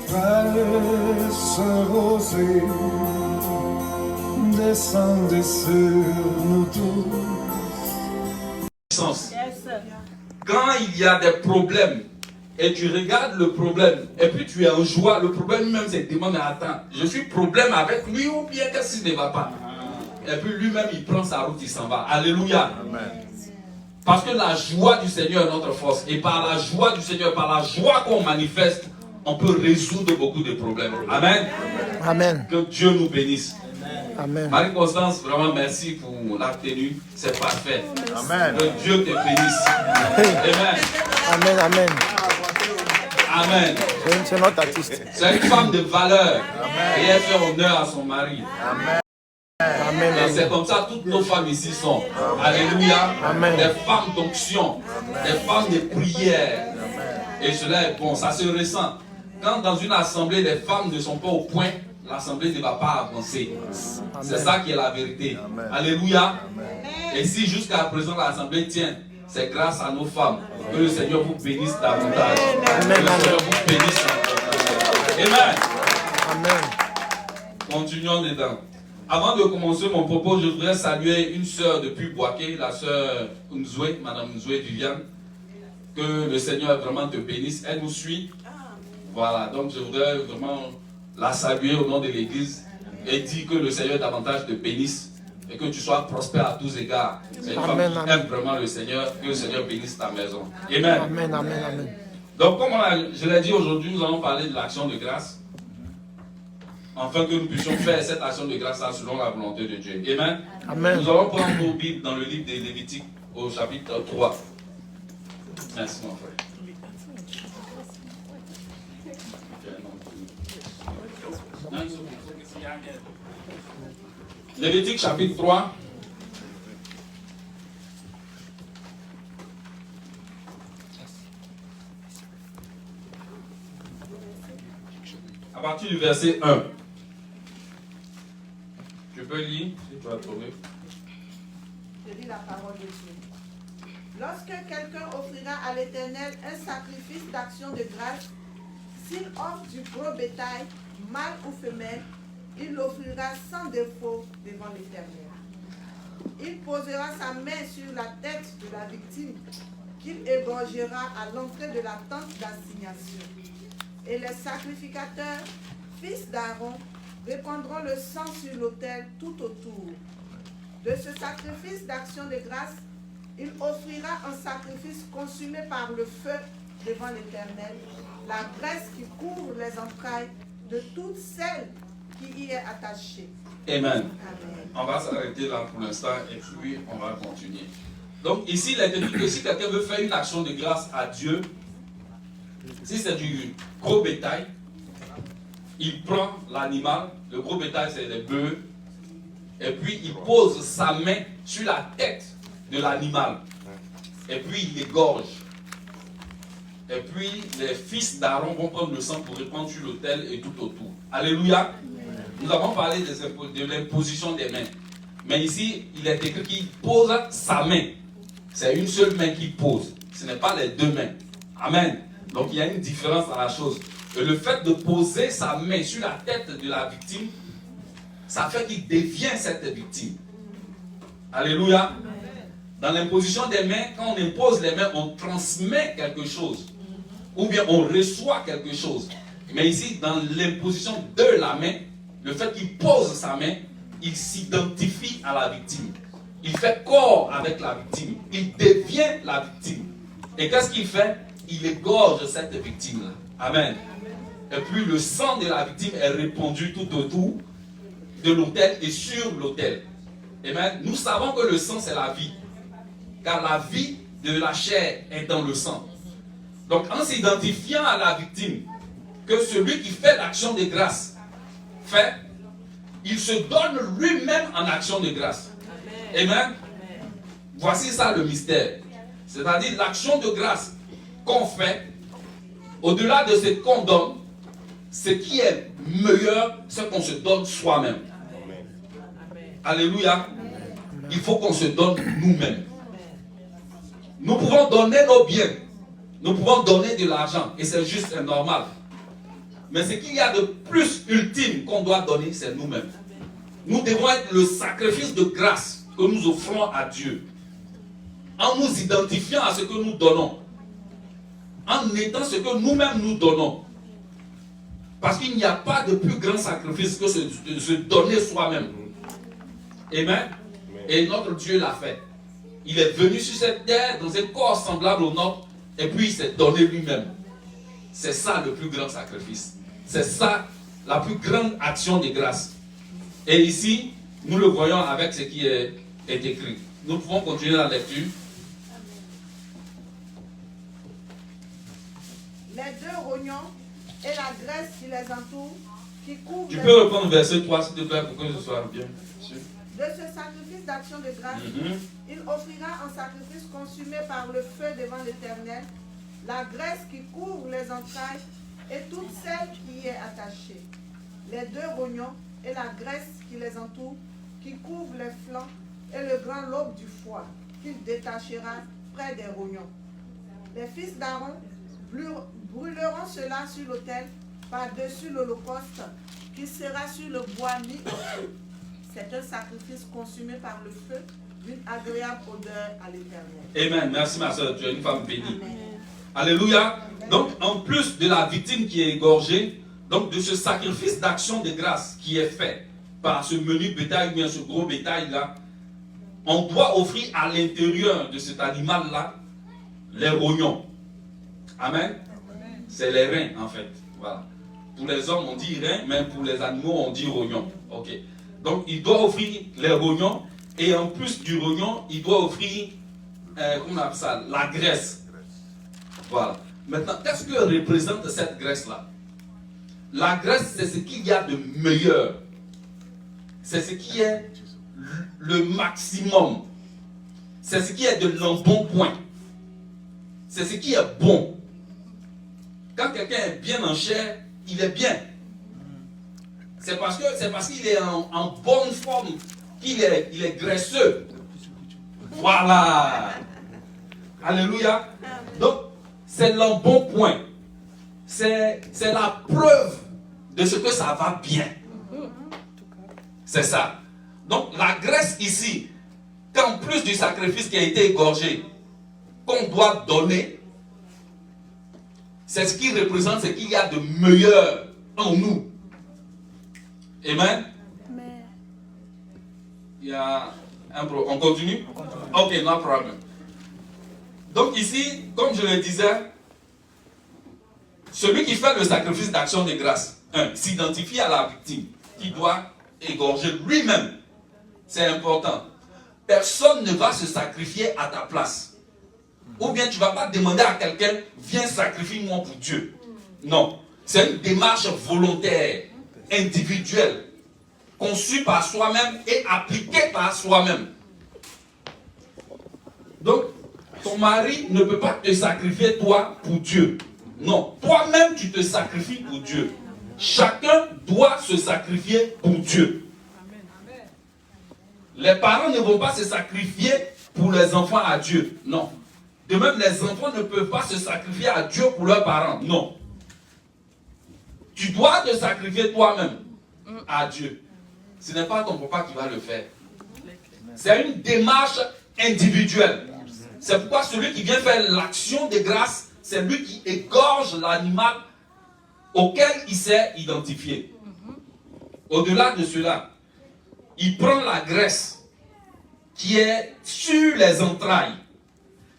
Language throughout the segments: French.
frères, sœurs, rosées, descendez sur nous tous. Quand il y a des problèmes et tu regardes le problème et puis tu es en joie, le problème même c'est demande mais attends, je suis problème avec lui ou bien qu'est-ce qui ne va pas? Et puis lui-même il prend sa route, il s'en va. Alléluia. Amen. Parce que la joie du Seigneur est notre force. Et par la joie du Seigneur, par la joie qu'on manifeste, on peut résoudre beaucoup de problèmes. Amen. Amen. Que Dieu nous bénisse. Amen. Marie-Constance, vraiment merci pour la tenue. C'est parfait. Amen. Que Dieu te bénisse. Amen. Amen. Amen. Amen. C'est notre artiste. C'est une femme de valeur. Amen. Et elle fait honneur à son mari. Amen. Amen. Et c'est comme ça toutes nos femmes ici sont. Alléluia. Amen. Des femmes d'onction, des femmes de prière. Et cela est bon, ça se ressent. Quand dans une assemblée, les femmes ne sont pas au point, l'assemblée ne va pas avancer. C'est ça qui est la vérité. Amen. Alléluia. Amen. Et si jusqu'à présent l'assemblée tient, c'est grâce à nos femmes. Que le Seigneur vous bénisse davantage. Amen. Que le Seigneur vous bénisse. Amen. Amen. Continuons dedans. Avant de commencer mon propos, je voudrais saluer une sœur depuis Boaké, la sœur Nzoué, Madame Nzoué Viviane. Que le Seigneur vraiment te bénisse. Elle nous suit. Voilà, donc je voudrais vraiment la saluer au nom de l'Église et dire que le Seigneur davantage te bénisse et que tu sois prospère à tous égards. C'est une femme qui aime vraiment le Seigneur, que le Seigneur bénisse ta maison. Amen. Amen, amen, amen. Donc, comme je l'ai dit aujourd'hui, nous allons parler de l'action de grâce. Afin que nous puissions faire cette action de grâce selon la volonté de Dieu. Amen. Amen. Nous allons prendre nos Bibles dans le livre des Lévitique au chapitre 3. Merci mon frère. Lévitique chapitre 3. À partir du verset 1. Tu peux lire si tu as trouvé. Je lis la parole de Dieu. Lorsque quelqu'un offrira à l'Éternel un sacrifice d'action de grâce, s'il offre du gros bétail, mâle ou femelle, il l'offrira sans défaut devant l'Éternel. Il posera sa main sur la tête de la victime, qu'il égorgera à l'entrée de la tente d'assignation. Et les sacrificateurs, fils d'Aaron, répandront le sang sur l'autel tout autour. De ce sacrifice d'action de grâce, il offrira un sacrifice consumé par le feu devant l'Éternel, la graisse qui couvre les entrailles de toutes celles qui y est attachée. Amen. Amen. On va s'arrêter là pour l'instant et puis on va continuer. Donc ici, il est dit que si quelqu'un veut faire une action de grâce à Dieu, si c'est du gros bétail, il prend l'animal, le gros bétail c'est les bœufs, et puis il pose sa main sur la tête de l'animal, et puis il l'égorge. Et puis les fils d'Aaron vont prendre le sang pour répandre sur l'autel et tout autour. Alléluia. Nous avons parlé de l'imposition des mains. Mais ici, il est écrit qu'il pose sa main. C'est une seule main qu'il pose. Ce n'est pas les deux mains. Amen. Donc il y a une différence dans la chose. Et le fait de poser sa main sur la tête de la victime, ça fait qu'il devient cette victime. Alléluia. Dans l'imposition des mains, quand on impose les mains, on transmet quelque chose. Ou bien on reçoit quelque chose. Mais ici, dans l'imposition de la main, le fait qu'il pose sa main, il s'identifie à la victime. Il fait corps avec la victime. Il devient la victime. Et qu'est-ce qu'il fait? Il égorge cette victime-là. Amen. Et puis le sang de la victime est répandu tout autour de l'autel et sur l'autel. Amen. Nous savons que le sang c'est la vie. Car la vie de la chair est dans le sang. Donc en s'identifiant à la victime, que celui qui fait l'action de grâce fait, il se donne lui-même en action de grâce. Amen. Amen. Voici ça le mystère. C'est-à-dire l'action de grâce qu'on fait, au-delà de ce qu'on donne, ce qui est meilleur, c'est qu'on se donne soi-même. Alléluia. Il faut qu'on se donne nous-mêmes. Nous pouvons donner nos biens. Nous pouvons donner de l'argent. Et c'est juste et normal. Mais ce qu'il y a de plus ultime qu'on doit donner, c'est nous-mêmes. Nous devons être le sacrifice de grâce que nous offrons à Dieu. En nous identifiant à ce que nous donnons. En étant ce que nous-mêmes nous donnons. Parce qu'il n'y a pas de plus grand sacrifice que de se donner soi-même. Amen. Et notre Dieu l'a fait. Il est venu sur cette terre dans un corps semblable au nôtre. Et puis il s'est donné lui-même. C'est ça le plus grand sacrifice. C'est ça la plus grande action de grâce. Et ici, nous le voyons avec ce qui est écrit. Nous pouvons continuer la lecture. Les deux rognons et la graisse qui les entoure, qui couvrent Tu peux reprendre verset 3 s'il te plaît pour que ce soit bien sûr. De ce sacrifice d'action de grâce, il offrira en sacrifice consumé par le feu devant l'Éternel la graisse qui couvre les entrailles et toute celle qui y est attachée. Les deux rognons et la graisse qui les entoure, qui couvre les flancs et le grand lobe du foie, qu'il détachera près des rognons. Les fils d'Aaron brûleront cela sur l'autel par-dessus l'holocauste qui sera sur le bois mis au feu. C'est un sacrifice consumé par le feu d'une agréable odeur à l'Éternel. Amen. Merci ma soeur, tu es une femme bénie. Amen. Alléluia. Donc en plus de la victime qui est égorgée, donc de ce sacrifice d'action de grâce qui est fait par ce menu bétail ou bien ce gros bétail là, on doit offrir à l'intérieur de cet animal là les rognons. Amen. C'est les reins en fait. Voilà. Pour les hommes on dit reins, mais pour les animaux on dit rognons. Ok. Donc il doit offrir les rognons et en plus du rognon il doit offrir comment on appelle ça, la graisse. Voilà. Maintenant, qu'est-ce que représente cette graisse-là? La graisse, c'est ce qu'il y a de meilleur. C'est ce qui est le maximum. C'est ce qui est de l'embonpoint. C'est ce qui est bon. Quand quelqu'un est bien en chair, il est bien. C'est parce qu'il est en bonne forme qu'il est graisseux. Voilà. Alléluia. Donc, c'est l'embonpoint. C'est la preuve de ce que ça va bien. C'est ça. Donc, la graisse ici, qu'en plus du sacrifice qui a été égorgé, qu'on doit donner, c'est ce qui représente ce qu'il y a de meilleur en nous. Amen. Il y a un problème. On continue? Ok, no problem. Donc ici, comme je le disais, celui qui fait le sacrifice d'action de grâce, s'identifie à la victime qui doit égorger lui-même. C'est important. Personne ne va se sacrifier à ta place. Ou bien tu ne vas pas demander à quelqu'un, viens sacrifier-moi pour Dieu. Non. C'est une démarche volontaire, individuelle, conçue par soi-même et appliquée par soi-même. Donc, ton mari ne peut pas te sacrifier toi pour Dieu. Non, toi-même tu te sacrifies pour Dieu. Chacun doit se sacrifier pour Dieu. Les parents ne vont pas se sacrifier pour les enfants à Dieu. Non. De même, les enfants ne peuvent pas se sacrifier à Dieu pour leurs parents. Non. Tu dois te sacrifier toi-même à Dieu. Ce n'est pas ton papa qui va le faire. C'est une démarche individuelle. C'est pourquoi celui qui vient faire l'action de grâce, c'est lui qui égorge l'animal auquel il s'est identifié. Au-delà de cela, il prend la graisse qui est sur les entrailles.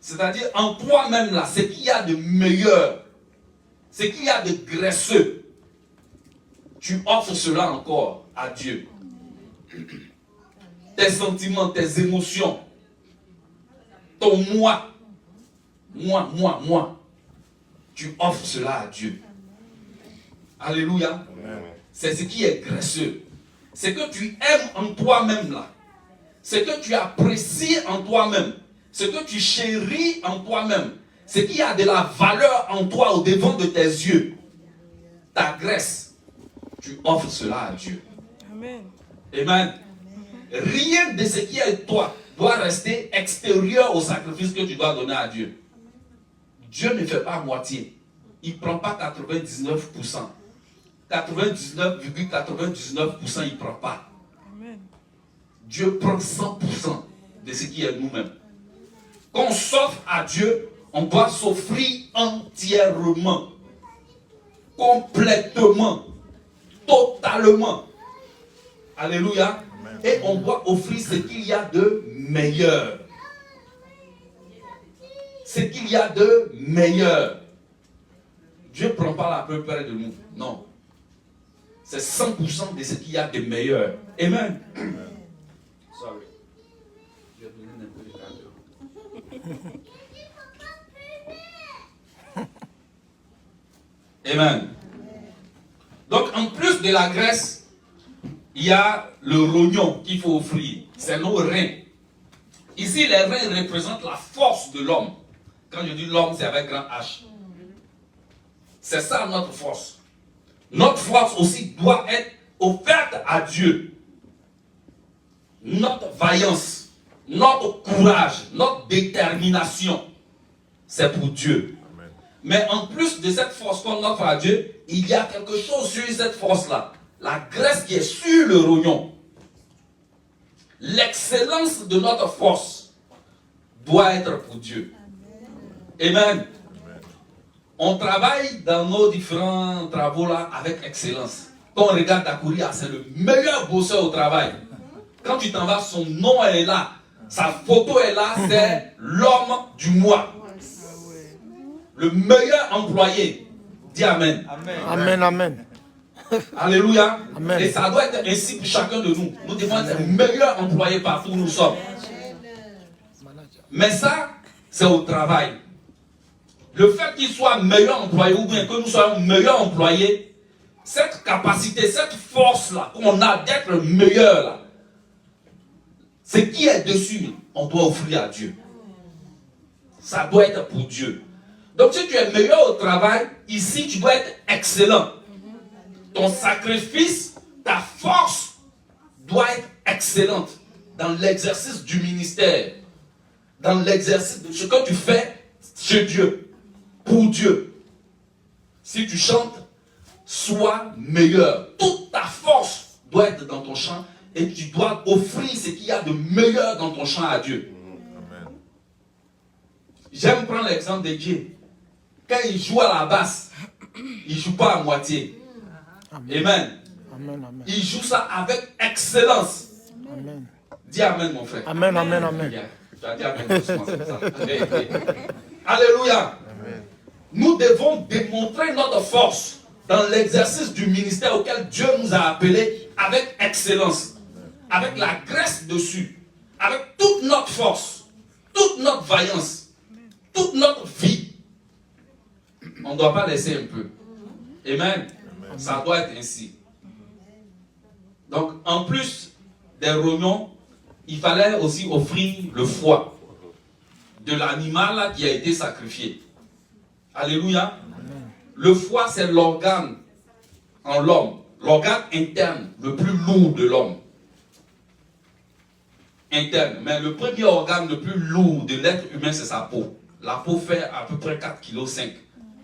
C'est-à-dire en toi-même là, ce qu'il y a de meilleur, ce qu'il y a de graisseux, tu offres cela encore à Dieu. Tes sentiments, tes émotions, ton moi, tu offres cela à Dieu. Alléluia. C'est ce qui est graisseux. C'est que tu aimes en toi-même là. C'est que tu apprécies en toi-même. Ce que tu chéris en toi-même. Ce qui a de la valeur en toi au devant de tes yeux. Ta graisse. Tu offres cela à Dieu. Amen. Amen. Rien de ce qui est toi doit rester extérieur au sacrifice que tu dois donner à Dieu. Dieu ne fait pas moitié. Il ne prend pas 99%. 99,99%, il ne prend pas. Dieu prend 100% de ce qui est nous-mêmes. Quand on s'offre à Dieu, on doit s'offrir entièrement, complètement, totalement. Alléluia. Et on doit offrir ce qu'il y a de meilleur. Ce qu'il y a de meilleur. Dieu ne prend pas la peu près de nous. Non. C'est 100% de ce qu'il y a de meilleur. Amen. Sorry. Je vais donner un peu de cadeau. Amen. Donc, en plus de la graisse, il y a le rognon qu'il faut offrir. C'est nos reins. Ici, les reins représentent la force de l'homme. Quand je dis l'homme, c'est avec grand H. C'est ça notre force. Notre force aussi doit être offerte à Dieu. Notre vaillance, notre courage, notre détermination, c'est pour Dieu. Amen. Mais en plus de cette force qu'on offre à Dieu, il y a quelque chose sur cette force-là. La graisse qui est sur le rognon. L'excellence de notre force doit être pour Dieu. Amen. On travaille dans nos différents travaux là avec excellence. Quand on regarde Dakuria, c'est le meilleur bosseur au travail. Quand tu t'en vas, son nom est là. Sa photo est là, c'est l'homme du mois. Le meilleur employé. Dis Amen. Amen. Amen. Amen. Alléluia. Amen. Et ça doit être ainsi pour chacun de nous. Nous devons être le meilleur employé partout où nous sommes. Mais ça, c'est au travail. Le fait qu'il soit meilleur employé ou bien que nous soyons meilleurs employés, cette capacité, cette force-là qu'on a d'être meilleur là, ce qui est dessus, on doit offrir à Dieu. Ça doit être pour Dieu. Donc si tu es meilleur au travail, ici tu dois être excellent. Ton sacrifice, ta force doit être excellente dans l'exercice du ministère, dans l'exercice de ce que tu fais chez Dieu. Pour Dieu. Si tu chantes, sois meilleur. Toute ta force doit être dans ton chant et tu dois offrir ce qu'il y a de meilleur dans ton chant à Dieu. Amen. J'aime prendre l'exemple de Dieu. Quand il joue à la basse, il ne joue pas à moitié. Amen. Amen. Amen, amen. Il joue ça avec excellence. Amen. Dis Amen, mon frère. Amen, amen, amen. Tu as dit Amen doucement, c'est ça. Alléluia. Amen. Nous devons démontrer notre force dans l'exercice du ministère auquel Dieu nous a appelés avec excellence, avec la graisse dessus, avec toute notre force, toute notre vaillance, toute notre vie. On ne doit pas laisser un peu. Amen. Ça doit être ainsi. Donc, en plus des rognons, il fallait aussi offrir le foie de l'animal qui a été sacrifié. Alléluia. Amen. Le foie, c'est l'organe en l'homme, l'organe interne, le plus lourd de l'homme. Interne. Mais le premier organe le plus lourd de l'être humain, c'est sa peau. La peau fait à peu près 4,5 kg.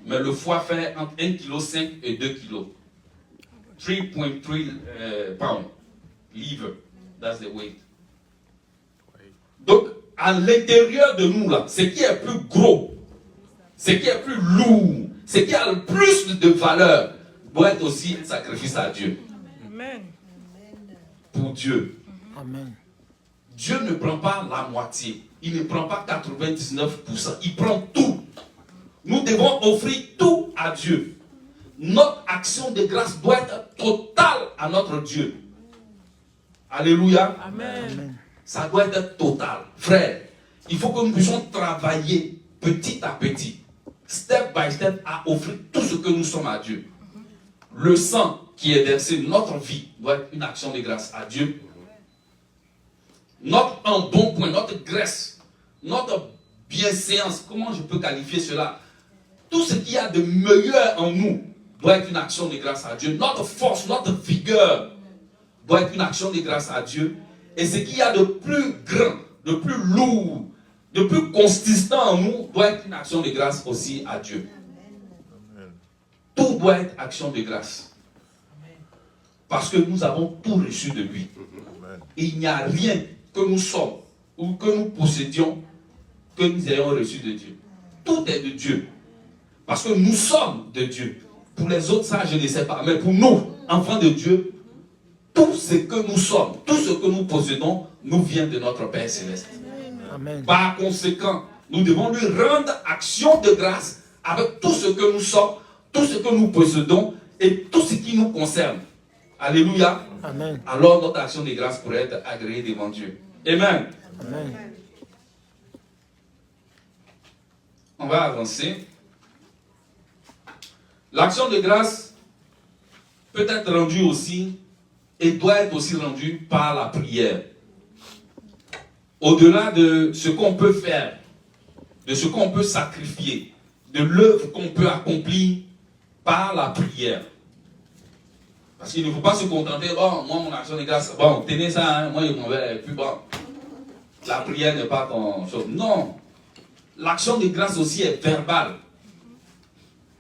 Mais le foie fait entre 1,5 kg et 2 kg. 3,3 pounds. Liver. That's the weight. Donc, à l'intérieur de nous, là, ce qui est plus gros, ce qui est plus lourd, ce qui a le plus de valeur, doit être aussi un sacrifice à Dieu. Amen. Pour Dieu. Amen. Dieu ne prend pas la moitié. Il ne prend pas 99%. Il prend tout. Nous devons offrir tout à Dieu. Notre action de grâce doit être totale à notre Dieu. Alléluia. Amen. Ça doit être total. Frère, il faut que nous puissions travailler petit à petit, step by step, à offrir tout ce que nous sommes à Dieu. Le sang qui est versé, notre vie, doit être une action de grâce à Dieu. Notre embonpoint, notre graisse, notre bienséance, comment je peux qualifier cela? Tout ce qu'il y a de meilleur en nous doit être une action de grâce à Dieu. Notre force, notre vigueur doit être une action de grâce à Dieu. Et ce qu'il y a de plus grand, de plus lourd, de plus consistant en nous doit être une action de grâce aussi à Dieu. Tout doit être action de grâce. Parce que nous avons tout reçu de lui. Et il n'y a rien que nous sommes ou que nous possédions que nous ayons reçu de Dieu. Tout est de Dieu. Parce que nous sommes de Dieu. Pour les autres, ça, je ne sais pas. Mais pour nous, enfants de Dieu, tout ce que nous sommes, tout ce que nous possédons, nous vient de notre Père Céleste. Amen. Par conséquent, nous devons lui rendre action de grâce avec tout ce que nous sommes, tout ce que nous possédons et tout ce qui nous concerne. Alléluia. Amen. Alors notre action de grâce pourrait être agréée devant Dieu. Amen. Amen. On va avancer. L'action de grâce peut être rendue aussi et doit être aussi rendue par la prière. Au-delà de ce qu'on peut faire, de ce qu'on peut sacrifier, de l'œuvre qu'on peut accomplir par la prière. Parce qu'il ne faut pas se contenter, bon, moi mon action de grâce, bon, tenez ça, hein, moi je m'en vais, et puis bon, la prière n'est pas ton chose. Non, l'action de grâce aussi est verbale.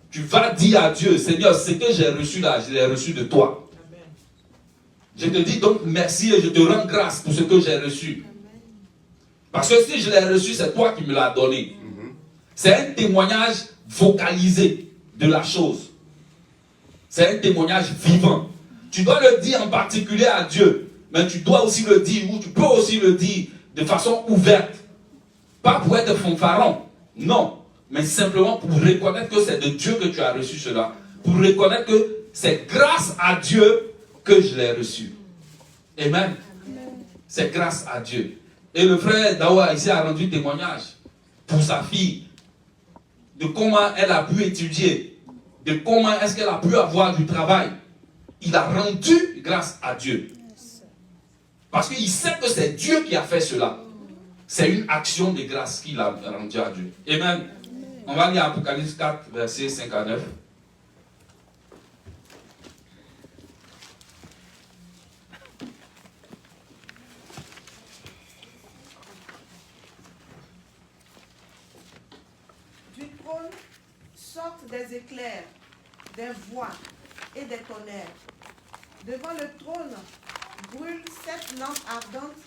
Tu vas dire à Dieu, Seigneur, ce que j'ai reçu là, je l'ai reçu de toi. Je te dis donc merci et je te rends grâce pour ce que j'ai reçu. Parce que si je l'ai reçu, c'est toi qui me l'as donné. C'est un témoignage vocalisé de la chose. C'est un témoignage vivant. Tu dois le dire en particulier à Dieu, mais tu dois aussi le dire, ou tu peux aussi le dire de façon ouverte. Pas pour être fanfaron, non, mais simplement pour reconnaître que c'est de Dieu que tu as reçu cela. Pour reconnaître que c'est grâce à Dieu que je l'ai reçu. Amen. C'est grâce à Dieu. Et le frère Dawa ici a rendu témoignage pour sa fille de comment elle a pu étudier, de comment est-ce qu'elle a pu avoir du travail. Il a rendu grâce à Dieu. Parce qu'il sait que c'est Dieu qui a fait cela. C'est une action de grâce qu'il a rendue à Dieu. Amen. On va lire Apocalypse 4, versets 5 à 9. Du trône sortent des éclairs, des voix et des tonnerres. Devant le trône brûlent 7 lampes ardentes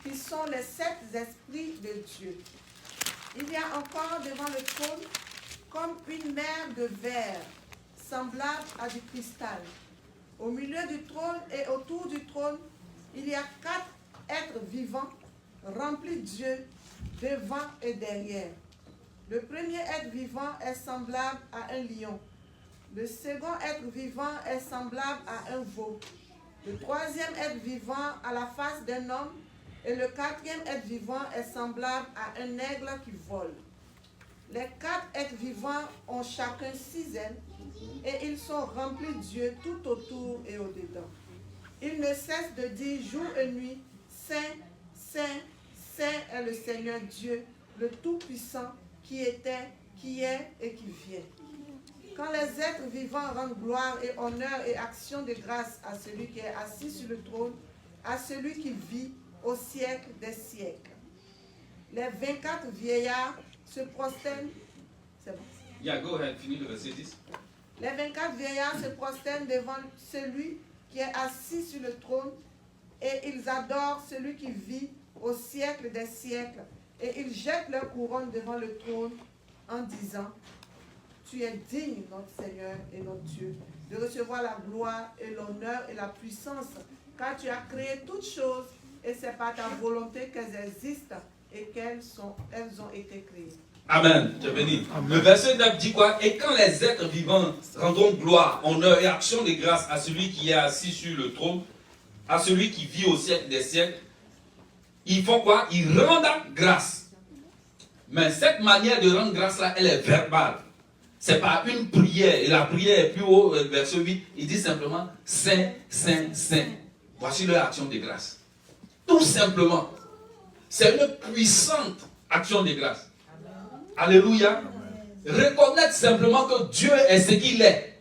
qui sont les 7 esprits de Dieu. Il y a encore devant le trône comme une mer de verre, semblable à du cristal. Au milieu du trône et autour du trône, il y a 4 êtres vivants remplis de Dieu devant et derrière. Le premier être vivant est semblable à un lion. Le second être vivant est semblable à un veau. Le troisième être vivant a la face d'un homme. Et le quatrième être vivant est semblable à un aigle qui vole. Les 4 êtres vivants ont chacun 6 ailes et ils sont remplis de Dieu tout autour et au-dedans. Ils ne cessent de dire jour et nuit, Saint, Saint, Saint est le Seigneur Dieu, le Tout-Puissant, qui était, qui est et qui vient. Quand les êtres vivants rendent gloire et honneur et action de grâce à celui qui est assis sur le trône, à celui qui vit au siècle des siècles. Les 24 vieillards se prosternent. C'est bon. Yeah, go ahead, finis le verset 10. Les 24 vieillards se prosternent devant celui qui est assis sur le trône et ils adorent celui qui vit au siècle des siècles et ils jettent leur couronne devant le trône en disant: Tu es digne, notre Seigneur et notre Dieu, de recevoir la gloire et l'honneur et la puissance, car tu as créé toutes choses et c'est par ta volonté qu'elles existent et qu'elles ont été créées. Amen. Tu es béni. Le verset 9 dit quoi? Et quand les êtres vivants rendront gloire, honneur et action de grâce à celui qui est assis sur le trône, à celui qui vit au siècle des siècles, ils font quoi? Ils rendent grâce. Mais cette manière de rendre grâce là, elle est verbale. C'est pas une prière. Et la prière est plus haut, verset 8. Il dit simplement Saint, Saint, Saint. Voici leur action de grâce. Tout simplement. C'est une puissante action de grâce. Alléluia. Reconnaître simplement que Dieu est ce qu'il est.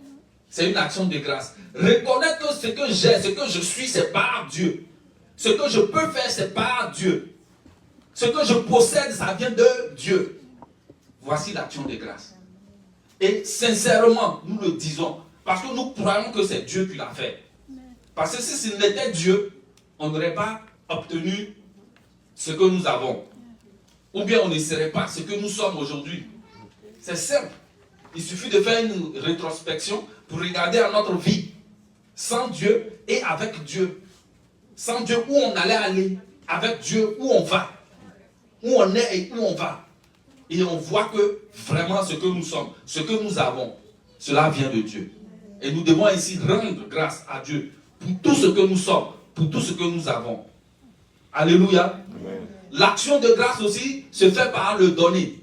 C'est une action de grâce. Reconnaître que ce que j'ai, ce que je suis, c'est par Dieu. Ce que je peux faire, c'est par Dieu. Ce que je possède, ça vient de Dieu. Voici l'action de grâce. Et sincèrement, nous le disons, parce que nous croyons que c'est Dieu qui l'a fait. Parce que si ce n'était Dieu, on n'aurait pas obtenu ce que nous avons. Ou bien on ne serait pas ce que nous sommes aujourd'hui. C'est simple. Il suffit de faire une rétrospection pour regarder à notre vie. Sans Dieu et avec Dieu. Sans Dieu, où on allait aller. Avec Dieu, où on va. Où on est et où on va. Et on voit que vraiment ce que nous sommes, ce que nous avons, cela vient de Dieu. Et nous devons ici rendre grâce à Dieu pour tout ce que nous sommes, pour tout ce que nous avons. Alléluia. L'action de grâce aussi se fait par le donner.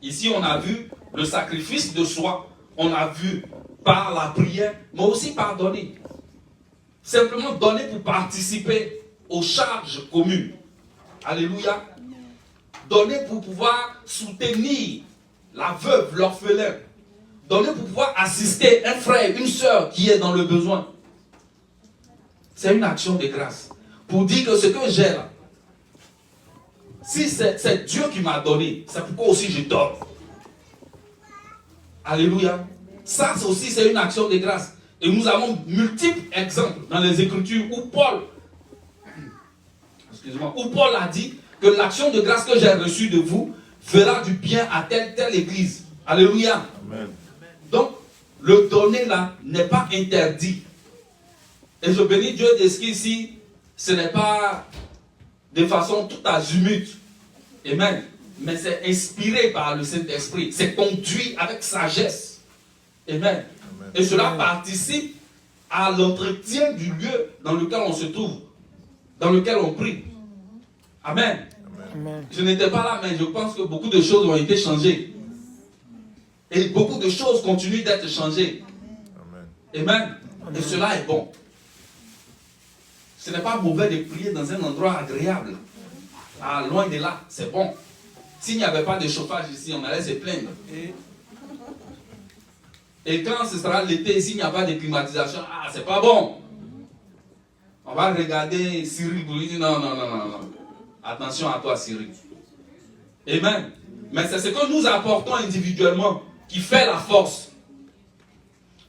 Ici, on a vu le sacrifice de soi. On a vu par la prière, mais aussi par donner. Simplement donner pour participer aux charges communes. Alléluia. Donner pour pouvoir soutenir la veuve, l'orphelin. Donner pour pouvoir assister un frère, une soeur qui est dans le besoin. C'est une action de grâce. Pour dire que ce que j'ai là, si c'est Dieu qui m'a donné, c'est pourquoi aussi je donne. Alléluia. Ça aussi c'est une action de grâce. Et nous avons multiples exemples dans les Écritures où Paul a dit que l'action de grâce que j'ai reçue de vous fera du bien à telle église. Alléluia. Amen. Donc, le donner là n'est pas interdit. Et je bénis Dieu de ce qu'ici, ce n'est pas de façon tout azimut. Amen. Mais c'est inspiré par le Saint-Esprit. C'est conduit avec sagesse. Amen. Amen. Et cela participe à l'entretien du lieu dans lequel on se trouve, dans lequel on prie. Amen. Amen. Je n'étais pas là, mais je pense que beaucoup de choses ont été changées. Et beaucoup de choses continuent d'être changées. Amen. Amen. Amen. Et cela est bon. Ce n'est pas mauvais de prier dans un endroit agréable. Ah, loin de là, c'est bon. S'il n'y avait pas de chauffage ici, on allait se plaindre. Et quand ce sera l'été, s'il n'y a pas de climatisation, ah, c'est pas bon. On va regarder Cyril pour lui dire non. Attention à toi, Cyril. Amen. Mais c'est ce que nous apportons individuellement qui fait la force.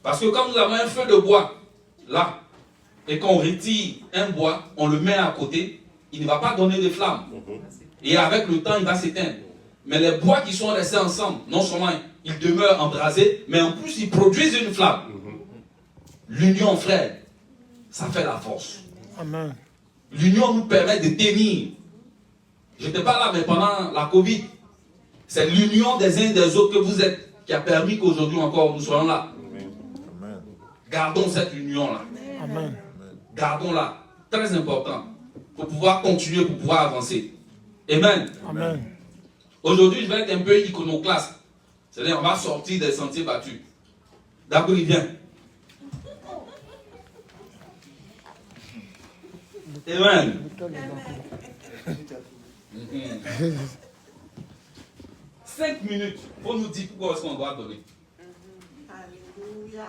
Parce que quand nous avons un feu de bois, là, et qu'on retire un bois, on le met à côté, il ne va pas donner de flamme. Et avec le temps, il va s'éteindre. Mais les bois qui sont restés ensemble, non seulement ils demeurent embrasés, mais en plus ils produisent une flamme. L'union, frère, ça fait la force. Amen. L'union nous permet de tenir. Je n'étais pas là, mais pendant la Covid, c'est l'union des uns et des autres que vous êtes qui a permis qu'aujourd'hui encore nous soyons là. Amen. Gardons cette union-là. Amen. Gardons-la. Très important. Pour pouvoir continuer, pour pouvoir avancer. Amen. Amen. Aujourd'hui, je vais être un peu iconoclaste. C'est-à-dire, on va sortir des sentiers battus. D'abord, il vient. Amen. 5 minutes. Pour nous dire pourquoi est-ce qu'on doit donner. Alléluia.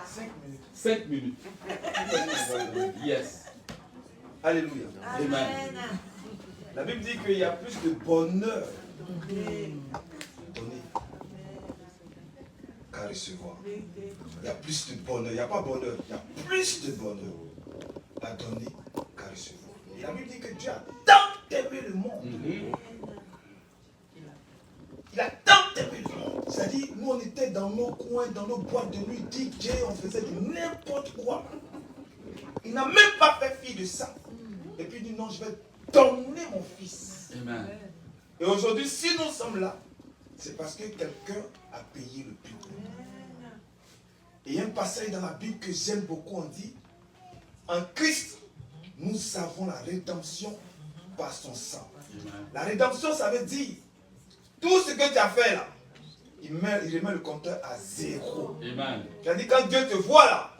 5 minutes. Yes. Alléluia. Amen. La Bible dit qu'il y a plus de bonheur Amen. donner qu'à recevoir. Il y a plus de bonheur. Il n'y a pas bonheur. Il y a plus de bonheur à donner qu'à recevoir. Et la Bible dit que Dieu a tant aimé le monde. Il a tant aimé le monde. C'est-à-dire, nous on était dans nos coins, dans nos boîtes de nuit, DJ, on faisait du n'importe quoi. Il n'a même pas fait fi de ça. Et puis il dit non, je vais donner mon fils. Amen. Et aujourd'hui, si nous sommes là, c'est parce que quelqu'un a payé le prix. Et il y a un passage dans la Bible que j'aime beaucoup, on dit, en Christ, nous avons la rédemption par son sang. Amen. La rédemption, ça veut dire, tout ce que tu as fait là, il remet le compteur à 0. Amen. C'est-à-dire, quand Dieu te voit là,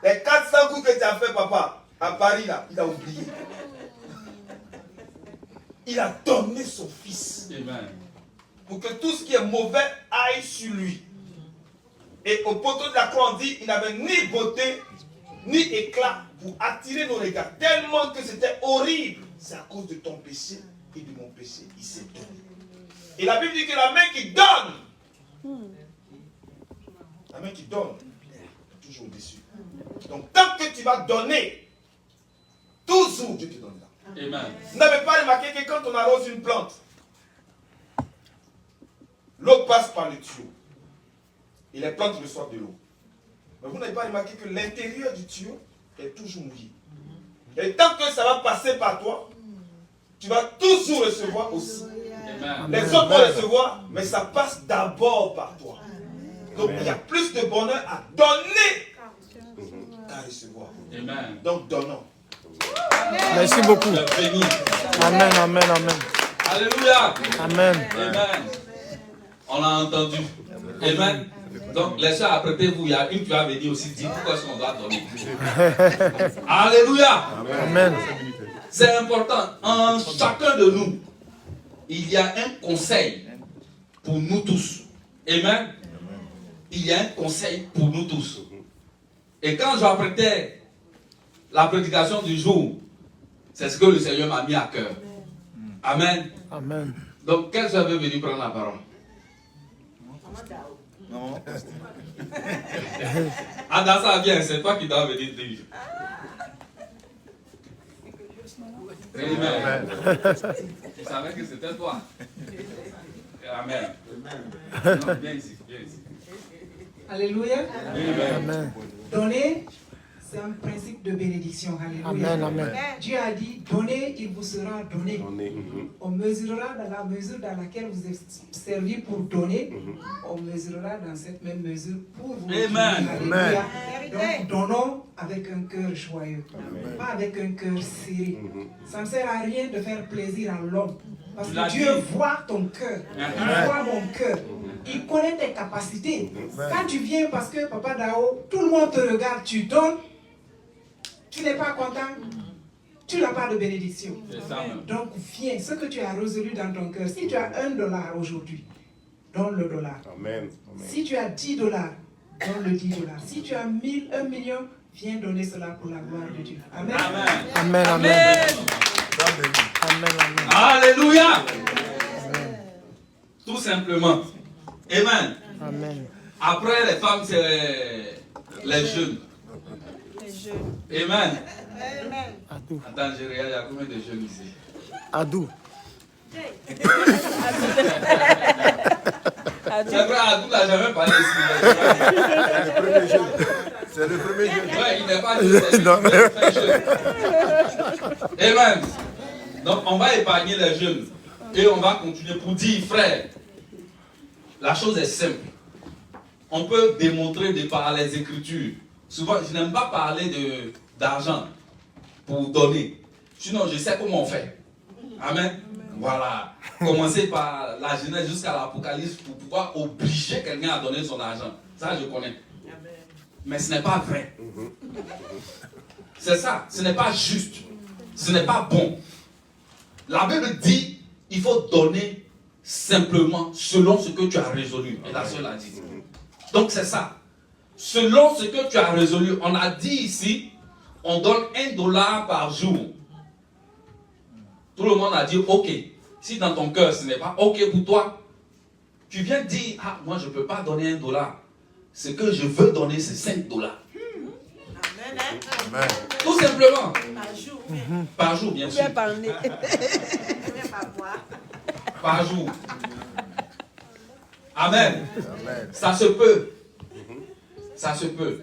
les 400 coups que tu as fait, papa, à Paris là, il a oublié. Il a donné son fils. Amen. Pour que tout ce qui est mauvais aille sur lui. Et au poteau de la croix, on dit, il n'avait ni beauté, ni éclat pour attirer nos regards. Tellement que c'était horrible. C'est à cause de ton péché et de mon péché. Il s'est donné. Et la Bible dit que la main qui donne, la main qui donne, est toujours au-dessus. Donc tant que tu vas donner, toujours Dieu te donnera. Amen. Vous n'avez pas remarqué que quand on arrose une plante, l'eau passe par le tuyau et les plantes reçoivent de l'eau. Mais vous n'avez pas remarqué que l'intérieur du tuyau est toujours mouillé. Et tant que ça va passer par toi, tu vas toujours recevoir aussi. Amen. Les autres vont recevoir, mais ça passe d'abord par toi. Donc il y a plus de bonheur à donner qu'à recevoir. Amen. Donc donnons. Merci beaucoup. Béni. Amen, amen, amen. Alléluia. Amen. Amen. On a entendu. Amen. Donc, les soeurs, apprêtez-vous. Il y a une qui va venir aussi dire pourquoi est-ce qu'on doit donner. Alléluia. Amen. C'est important. En chacun de nous, il y a un conseil pour nous tous. Amen. Il y a un conseil pour nous tous. Et quand j'apprêtais la prédication du jour, c'est ce que le Seigneur m'a mis à cœur. Amen. Amen. Donc, quelle soeur veut venir prendre la parole? Non. Ah, dans ça, bien, c'est toi qui dois venir dire. Amen. Tu savais que c'était toi. Amen. Non, viens ici, viens ici. Alléluia. Amen. Donner, c'est un principe de bénédiction. Alléluia. Amen, amen. Dieu a dit, donnez, il vous sera donné. On mesurera dans la mesure dans laquelle vous êtes servi pour donner. On mesurera dans cette même mesure pour vous. Amen. Alléluia. Donc, donnons avec un cœur joyeux, pas avec un cœur serré. Ça ne sert à rien de faire plaisir à l'homme. Parce que Dieu voit ton cœur, il voit mon cœur, il connaît tes capacités. Quand tu viens parce que Papa Dao, tout le monde te regarde, tu donnes, tu n'es pas content, tu n'as pas de bénédiction. Donc viens, ce que tu as résolu dans ton cœur, si tu as $1 aujourd'hui, donne le dollar. Amen. Si tu as $10, donne le $10. Si tu as 1 million, viens donner cela pour la gloire de Dieu. Amen. Amen, amen. Amen, amen. Alléluia. Tout simplement. Amen. Amen. Après, les femmes, c'est les jeunes. Amen. Adou. Attends, je regarde, il y a combien de jeunes ici? Adou. C'est vrai, Adou n'a jamais parlé ici. C'est le premier jeune. Ouais, il n'est pas jeune, c'est lui, très jeune. Amen. Donc, on va épargner les jeunes. Et on va continuer pour dire, frère, la chose est simple. On peut démontrer de par les Écritures. Souvent, je n'aime pas parler d'argent pour donner. Sinon, je sais comment on fait. Amen. Voilà. Commencer par la Genèse jusqu'à l'Apocalypse pour pouvoir obliger quelqu'un à donner son argent. Ça, je connais. Mais ce n'est pas vrai. C'est ça. Ce n'est pas juste. Ce n'est pas bon. La Bible dit, il faut donner simplement selon ce que tu as résolu. Et la seule a dit. Donc c'est ça. Selon ce que tu as résolu, on a dit ici, on donne $1 par jour. Tout le monde a dit, ok. Si dans ton cœur ce n'est pas ok pour toi, tu viens dire, ah, moi je ne peux pas donner $1. Ce que je veux donner, c'est $5. Amen. Tout simplement. Par jour. Par jour, bien sûr. Par jour. Amen. Ça se peut. Ça se peut.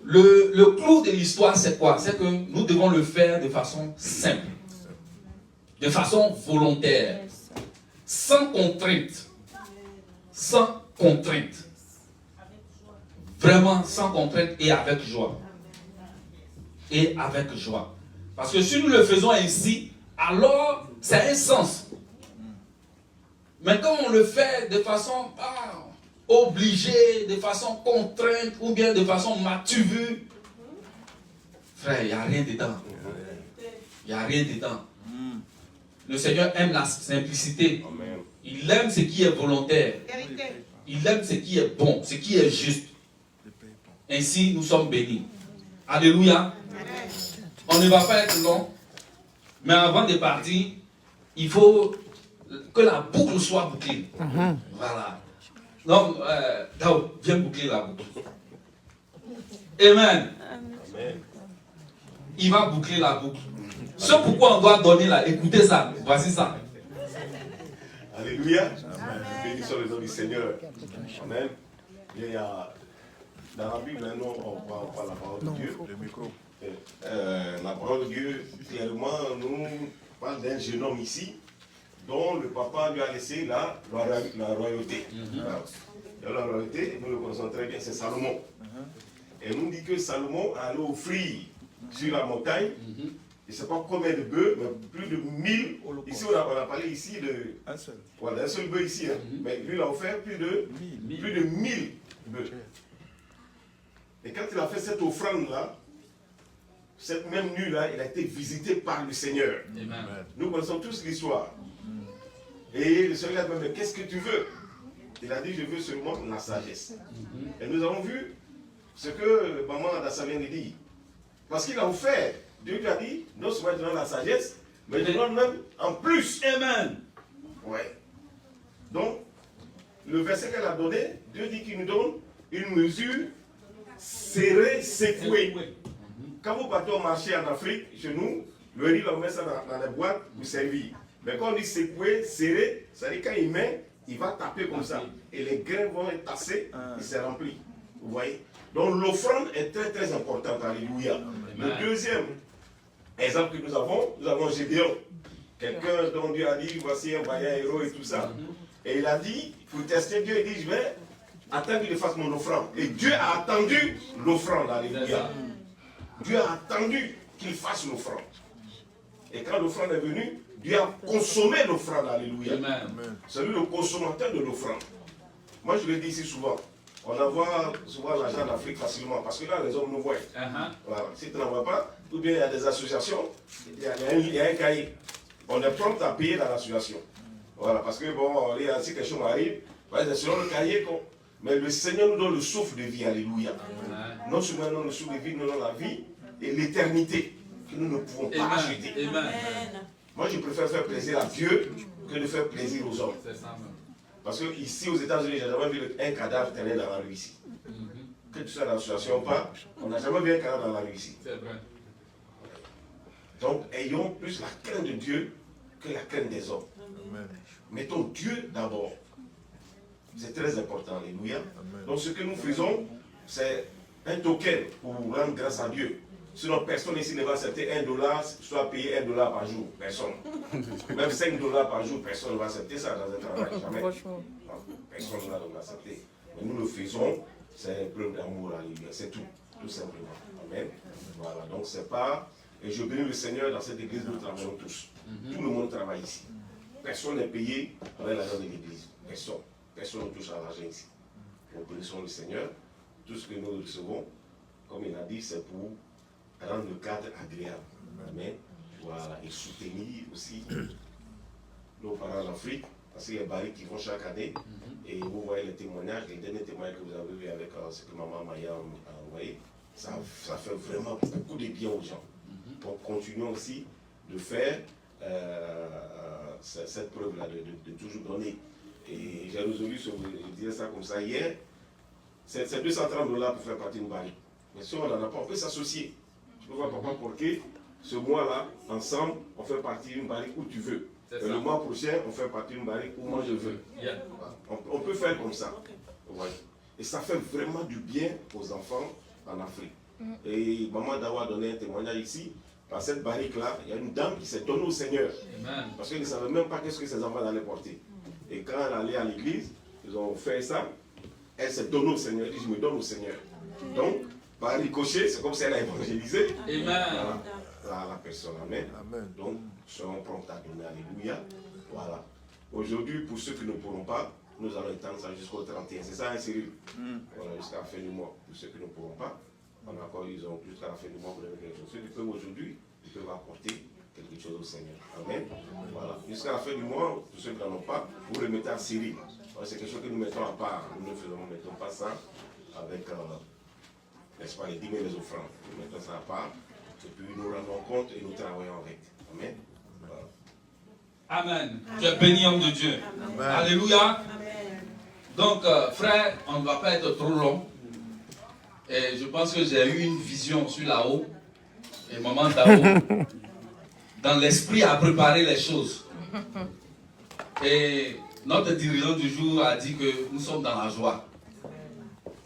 Le clou de l'histoire, c'est quoi? C'est que nous devons le faire de façon simple. De façon volontaire. Sans contrainte. Sans contrainte. Vraiment sans contrainte et avec joie. Et avec joie. Parce que si nous le faisons ainsi, alors ça a un sens. Mais quand on le fait de façon obligée, de façon contrainte, ou bien de façon mature, frère, il n'y a rien dedans. Il n'y a rien dedans. Le Seigneur aime la simplicité. Il aime ce qui est volontaire. Il aime ce qui est bon, ce qui est juste. Ainsi, nous sommes bénis. Alléluia. On ne va pas être long. Mais avant de partir, il faut que la boucle soit bouclée. Voilà. Donc, Dao, viens boucler la boucle. Amen. il va boucler la boucle. Ce pourquoi on doit donner là, écoutez ça, voici ça. Alléluia. Bénissons le nom du Seigneur. Amen. Il y a, dans la Bible, nous, on parle la parole de Dieu. Le micro. La parole de Dieu, clairement, nous parle d'un jeune homme ici, dont le papa lui a laissé la royauté. Et la royauté, nous le connaissons très bien, c'est Salomon. Et nous dit que Salomon allait offrir sur la montagne, je ne sais pas combien de bœufs, mais plus de 1000. Ici, on a parlé ici de un seul. Voilà, un seul bœuf ici. Mais lui, il a offert plus de 1000 bœufs. Et quand il a fait cette offrande-là, cette même nuit-là, il a été visité par le Seigneur. Amen. Nous connaissons tous l'histoire. Et le Seigneur a dit, mais qu'est-ce que tu veux? Il a dit, je veux seulement la sagesse. Et nous avons vu ce que maman Adassa vient de dire. Parce qu'il a offert. Dieu lui a dit, non seulement il donne la sagesse, mais il donne même en plus. Amen. Ouais. Donc, le verset qu'elle a donné, Dieu dit qu'il nous donne une mesure serrée, secouée. Quand vous partez au marché en Afrique, chez nous, le riz, on met ça dans les boîtes pour servir. Mais quand on dit secoué, serré, ça veut dire quand il met, il va taper comme ça. Et les grains vont être tassés, il s'est rempli. Vous voyez? Donc l'offrande est très très importante. Alléluia. Le deuxième exemple que nous avons Gédéon. Quelqu'un dont Dieu a dit, voici un vaillant héros et tout ça. Et il a dit, pour tester Dieu, il dit, je vais attendre qu'il fasse mon offrande. Et Dieu a attendu l'offrande. Alléluia. Dieu a attendu qu'il fasse l'offrande. Et quand l'offrande est venue, Dieu a consommé l'offrande. Alléluia. C'est lui le consommateur de l'offrande. Moi, je le dis ici souvent. On envoie souvent l'argent en Afrique facilement. Parce que là, les hommes nous voient. Voilà. Si tu n'en vois pas, ou bien il y a des associations, il y a un cahier. On est prompt à payer dans l'association. Voilà. Parce que, bon, si quelque chose m'arrive, c'est selon le cahier. Mais le Seigneur nous donne le souffle de vie. Alléluia. Non seulement nous donne le souffle de vie, nous donne la vie et l'éternité que nous ne pouvons pas acheter. Moi, je préfère faire plaisir à Dieu que de faire plaisir aux hommes. Parce que ici, aux États-Unis, j'ai jamais vu un cadavre traîner dans la rue ici. Que tu sois dans l'association ou pas, on n'a jamais vu un cadavre dans la rue ici. Donc, ayons plus la crainte de Dieu que la crainte des hommes. Mettons Dieu d'abord. C'est très important, alléluia. Donc, ce que nous faisons, c'est un token pour rendre grâce à Dieu. Sinon, personne ici ne va accepter $1, soit payer $1 par jour. Personne. Même $5 par jour, personne ne va accepter ça dans un travail. Jamais. Personne ne va l'accepter. Mais nous le faisons, c'est un preuve d'amour à l'Église. C'est tout. Tout simplement. Amen. Voilà. Donc, c'est pas. Et je bénis le Seigneur dans cette église, nous travaillons tous. Tout le monde travaille ici. Personne n'est payé avec l'argent de l'église. Personne. Personne ne touche à l'argent ici. Nous bénissons le Seigneur. Tout ce que nous recevons, comme il a dit, c'est pour rendre le cadre agréable. Amen. Voilà. Et soutenir aussi nos parents en Afrique, parce qu'il y a des barils qui vont chaque année. Et vous voyez les témoignages, les derniers témoignages que vous avez vus avec ce que maman Maya a envoyé, ça fait vraiment beaucoup de bien aux gens. Donc continuons aussi de faire cette preuve-là, de toujours donner. Et j'ai résolu, je disais ça comme ça hier, c'est $230 pour faire partie d'une barrique. Mais si on n'en a pas, on peut s'associer. Tu peux voir, papa, pour que ce mois-là, ensemble, on fait partie d'une barrique où tu veux. Et le mois prochain, on fait partie d'une barrique où moi je veux. On peut faire comme ça. Ouais. Et ça fait vraiment du bien aux enfants en Afrique. Et maman Dawa a donné un témoignage ici. Dans cette barrique-là, il y a une dame qui s'est donnée au Seigneur. Amen. Parce qu'elle ne savait même pas qu'est-ce que ses enfants allaient porter. Et quand elle allait à l'église, ils ont fait ça. Elle s'est donnée au Seigneur. Elle dit, je me donne au Seigneur. Donc, par ricochet, c'est comme si elle a évangélisé. Amen. La personne. Amen. Donc, serons prompts à donner. Alléluia. Voilà. Aujourd'hui, pour ceux qui ne pourront pas, nous allons étendre ça jusqu'au 31. C'est ça, hein, Cyril? Voilà, jusqu'à la fin du mois. Pour ceux qui ne pourront pas, on a encore, ils ont jusqu'à la fin du mois pour donner quelque chose. Ceux qui peuvent aujourd'hui, ils peuvent apporter quelque chose au Seigneur. Amen. Voilà. Jusqu'à la fin du mois, pour ceux qui n'en ont pas, vous remettez à Cyril. Voilà, c'est quelque chose que nous mettons à part. Nous ne mettons pas ça avec, n'est-ce pas, les dîmes et les offrandes. Nous mettons ça à part. Et puis nous rendons compte et nous travaillons avec. Amen. Voilà. Amen. Tu es béni, homme de Dieu. Amen. Alléluia. Amen. Donc, frère, on ne va pas être trop long. Et je pense que j'ai eu une vision sur là-haut. Et maman Dao, dans l'esprit, a préparé les choses. Et notre dirigeant du jour a dit que nous sommes dans la joie.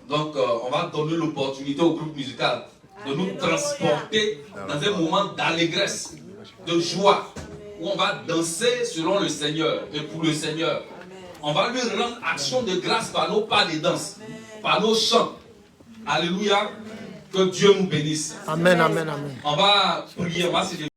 Donc, on va donner l'opportunité au groupe musical de nous transporter dans un moment d'allégresse, de joie, où on va danser selon le Seigneur et pour le Seigneur. On va lui rendre action de grâce par nos pas de danse, par nos chants. Alléluia. Que Dieu nous bénisse. Amen, amen, amen. On va prier, on va se lever.